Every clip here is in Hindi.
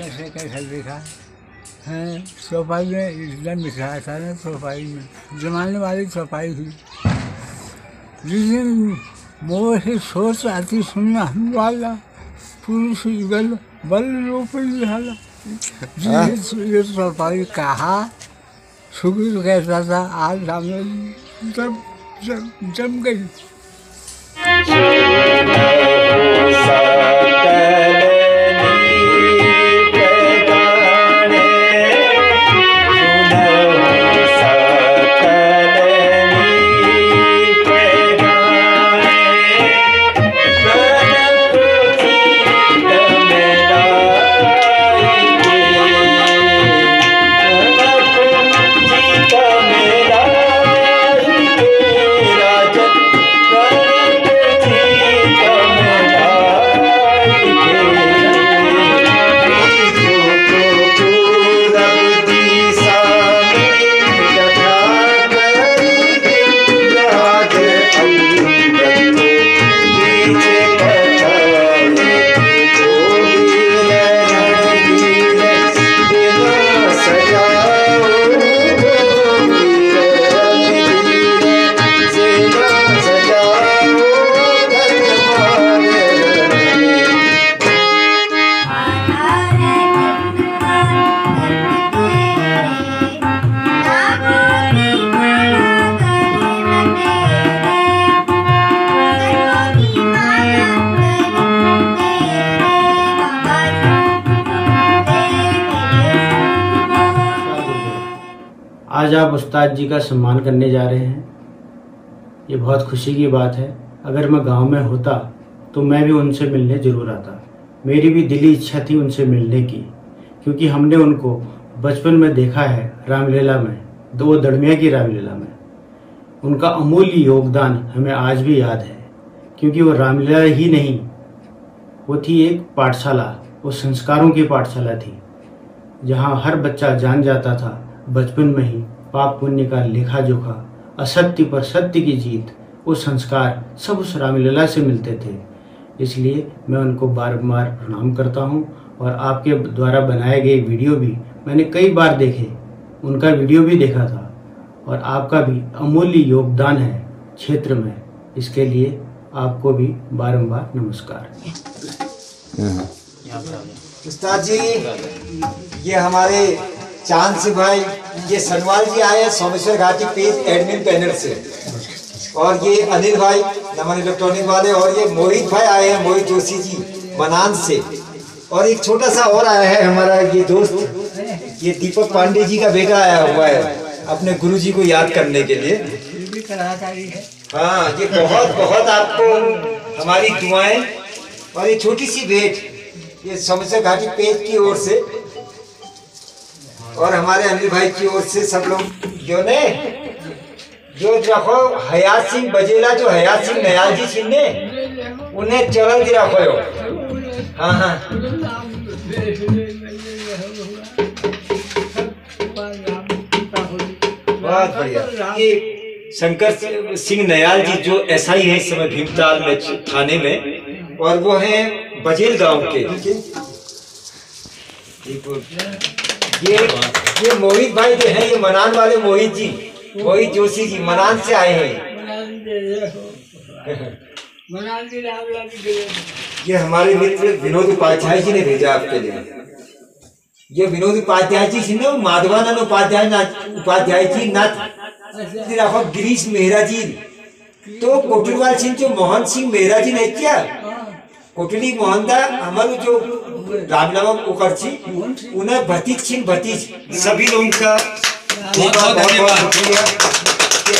कैसे कैसे लिखा है। चौपाई में एकदम लिखा था ना, चौपाई में जमाने वाली चौपाई थी। जिस दिन मोह से सोच आती सुनना हम वाला पुरुष गल बल रूप निहाला। ये चौपाई कहा सुगीर कहता था, आज हमें जम गई। आज आप उस्ताद जी का सम्मान करने जा रहे हैं, ये बहुत खुशी की बात है। अगर मैं गांव में होता तो मैं भी उनसे मिलने जरूर आता। मेरी भी दिली इच्छा थी उनसे मिलने की, क्योंकि हमने उनको बचपन में देखा है रामलीला में, दो दड़मिया की रामलीला में। उनका अमूल्य योगदान हमें आज भी याद है, क्योंकि वो रामलीला ही नहीं, वो थी एक पाठशाला, वो संस्कारों की पाठशाला थी, जहाँ हर बच्चा जान जाता था बचपन में ही पाप पुण्य का लेखा जोखा, असत्य पर सत्य की जीत, वो संस्कार सब उस रामलीला से मिलते थे। इसलिए मैं उनको बार बार प्रणाम करता हूँ। और आपके द्वारा बनाए गए वीडियो भी मैंने कई बार देखे, उनका वीडियो भी देखा था, और आपका भी अमूल्य योगदान है क्षेत्र में। इसके लिए आपको भी बारंबार नमस्कार। उस्ताद जी, ये हमारे चांद सिंह भाई, ये सनवाल जी आए हैं सोमेश्वर घाटी पेज एडमिन पैनल से, और ये अनिल भाई नमन इलेक्ट्रॉनिक वाले, और ये मोहित भाई आए हैं, मोहित जोशी जी मनान से, और एक छोटा सा और आया है हमारा ये दोस्त, ये दीपक पांडे जी का बेटा आया हुआ है अपने गुरु जी को याद करने के लिए। हाँ, ये बहुत बहुत आपको हमारी दुआएं, और ये छोटी सी भेंट ये सोमेश्वर घाटी पेज की ओर से और हमारे अनिल भाई की ओर से सब लोग जो रखो हयात सिंह बजेला, जो हयात सिंह नयाल जी सिंह उन्हें चरण दिया खोयो। हाँ हाँ, बहुत बढ़िया। ये शंकर सिंह नयाल जी जो एसआई है इस समय भीमताल में थाने में, और वो हैं बजेल गांव के। ये मोहित भाई जो है, ये मनान वाले मोहित जी, मोहित जोशी जी मनान से आए हैं। ये हमारे मित्र विनोद उपाध्याय जी ने भेजा आपके लिए। ये विनोद उपाध्याय जी से ना, माधवानंद उपाध्याय जी नाथ गिरीश मेहरा जी, तो कोटलीवाल सिंह जो मोहन सिंह मेहरा जी ने क्या कोटली मोहनदा हमारे जो रामलावा उकरची, उन्हें भतीज सिंह भतीज, सभी लोगों का बहुत धन्यवाद।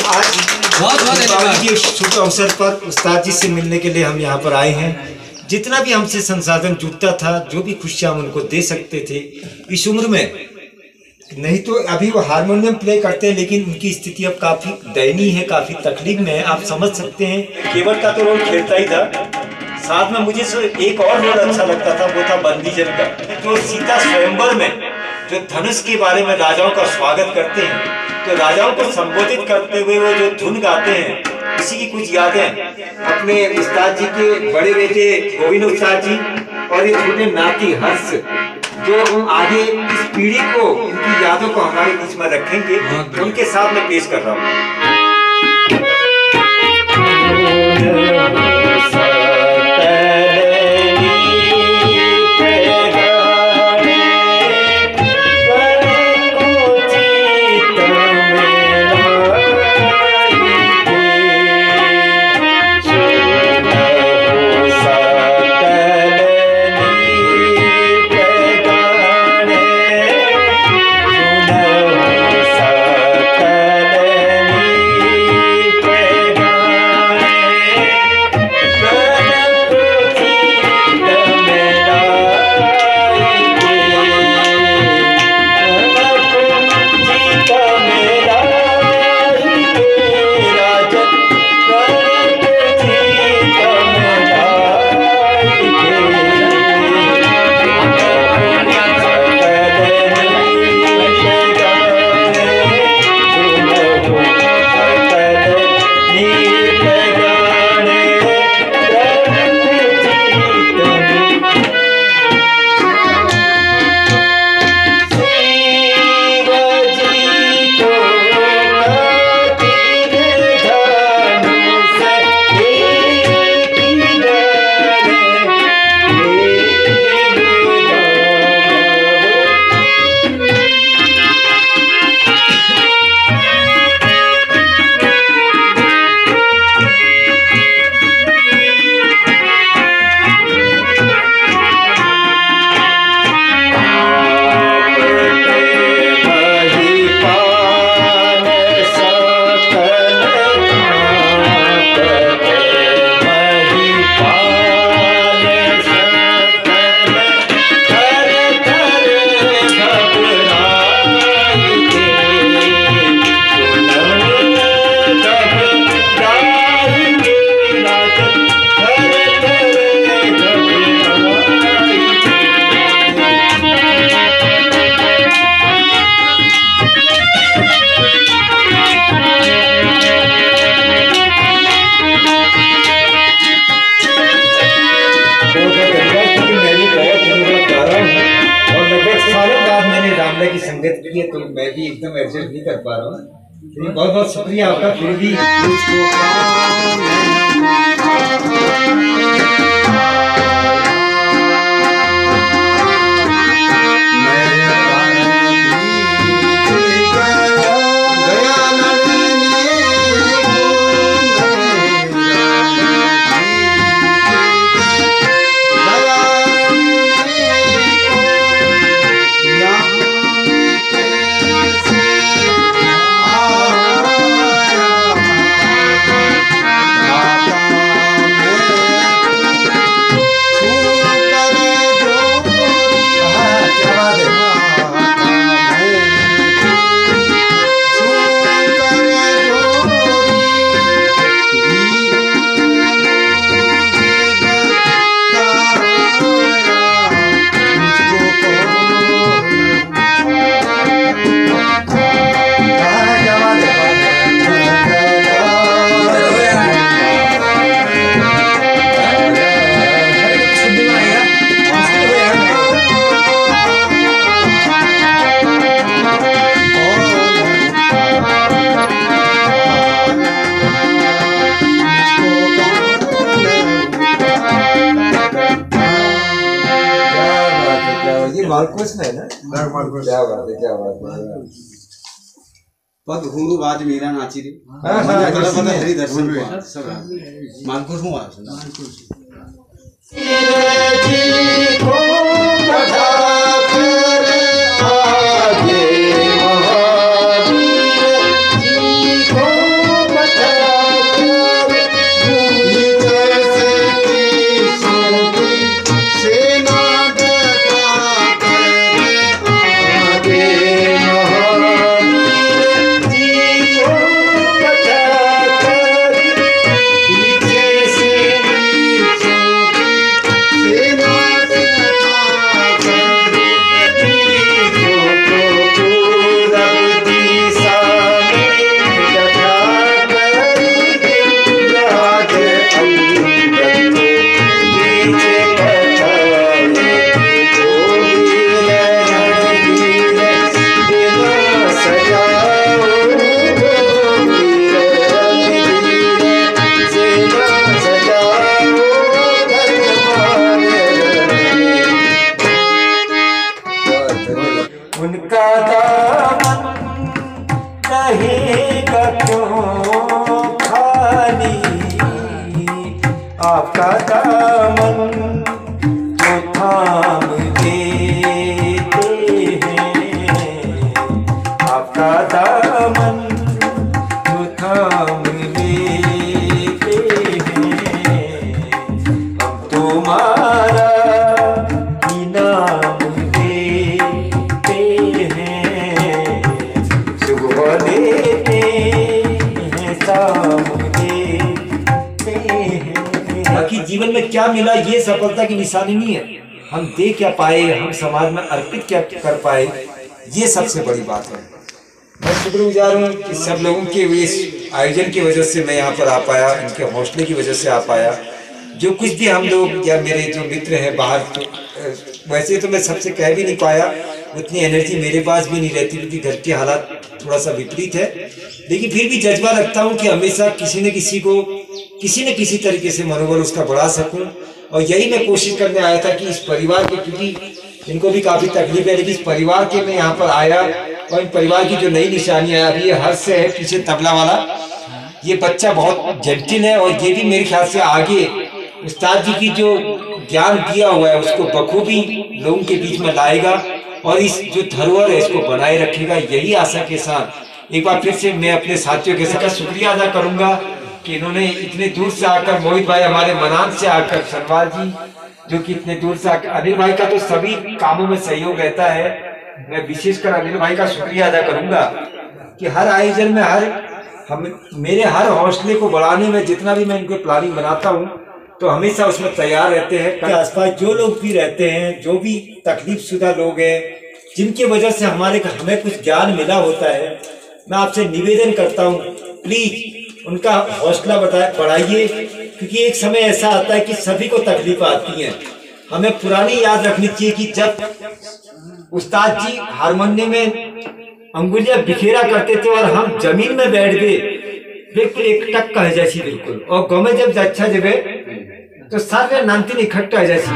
आज के शुभ अवसर पर उस्ताद जी से मिलने के लिए हम यहाँ पर आए हैं। जितना भी हमसे संसाधन जुटता था, जो भी खुशियाँ हम उनको दे सकते थे इस उम्र में, नहीं तो अभी वो हारमोनियम प्ले करते हैं, लेकिन उनकी स्थिति अब काफी दयनीय है, काफी तकलीफ में है। आप समझ सकते हैं। केवल का तो रोल खेलता ही था, साथ में मुझे एक और रोल अच्छा लगता था, वो था बंदीजन का, जो सीता स्वयंवर में जो धनुष के बारे में राजाओं का स्वागत करते हैं, तो राजाओं को संबोधित करते हुए वो जो धुन गाते हैं, इसी की कुछ यादें अपने उस्ताद जी के बड़े बेटे गोविंद उस्ताद जी और ये छोटे नाती हर्ष जो हम आगे इस पीढ़ी को, इनकी यादों को हमारे बीच में रखेंगे, उनके साथ मैं पेश कर रहा हूँ। की संगत की है तो मैं भी एकदम एडजस्ट नहीं कर पा रहा हूँ। बहुत बहुत शुक्रिया आपका। फिर भी मालकोस में है ना, क्या बात है, क्या बात है। बहुत घूंगू बात मेरा नाची रे हरी दर्शन को सब मालकोस में आ उनका दामन रहेगा क्यों खाली, आपका दामन जो थाम देते हैं, आपका दामन जो थाम लेते हैं, हम तुम्हारा ही नाम लेते हैं, सुबह लेते हैं शाम लेते हैं। बाकी जीवन में क्या मिला ये सफलता की निशानी नहीं है, हम दे क्या पाए, हम समाज में अर्पित क्या कर पाए, ये सबसे बड़ी बात है। मैं शुक्रगुजार हूँ कि सब लोगों के इस आयोजन की वजह से मैं यहाँ पर आ पाया, इनके हौसले की वजह से आ पाया। जो कुछ भी हम लोग या मेरे जो मित्र हैं बाहर, तो वैसे तो मैं सबसे कह भी नहीं पाया, उतनी एनर्जी मेरे पास भी नहीं रहती क्योंकि घर के हालात थोड़ा सा विपरीत है, लेकिन फिर भी जज्बा रखता हूँ कि हमेशा किसी न किसी तरीके से मनोबल उसका बढ़ा सकूँ। और यही मैं कोशिश करने आया था कि इस परिवार के, क्योंकि इनको भी काफ़ी तकलीफ है, लेकिन इस परिवार के मैं यहाँ पर आया और इन परिवार की जो नई निशानियाँ अभी ये हर्ष है पीछे तबला वाला, ये बच्चा बहुत जेंटिल है और ये भी मेरे ख्याल से आगे उस्ताद जी की जो ज्ञान दिया हुआ है उसको बखूबी लोगों के बीच में लाएगा और इस जो धरोहर है इसको बनाए रखेगा। यही आशा के साथ एक बार फिर से मैं अपने साथियों के साथ शुक्रिया अदा करूंगा कि इन्होंने इतने दूर से आकर, मोहित भाई हमारे मनान से आकर, सनवाल जी जो कि इतने दूर से आकर, अनिल भाई का तो सभी कामों में सहयोग रहता है, मैं विशेषकर अनिल भाई का शुक्रिया अदा करूंगा कि हर आयोजन में मेरे हर हौसले को बढ़ाने में जितना भी मैं इनको प्लानिंग बनाता हूँ तो हमेशा उसमें तैयार रहते हैं। के आसपास जो लोग भी रहते हैं, जो भी तकलीफ शुदा लोग हैं, जिनकी वजह से हमें कुछ ज्ञान मिला होता है, मैं आपसे निवेदन करता हूँ प्लीज उनका हौसला बढ़ाइए, क्योंकि एक समय ऐसा आता है कि सभी को तकलीफ आती है। हमें पुरानी याद रखनी चाहिए कि जब उस्ताद जी हारमोनियम में अंगुलियां बिखेरा करते थे और हम जमीन में बैठ गए बिल्कुल एक टक कह जैसी बिल्कुल, और गाँव में जब अच्छा जगह तो सारे नानतीन इकट्ठा है जैसी।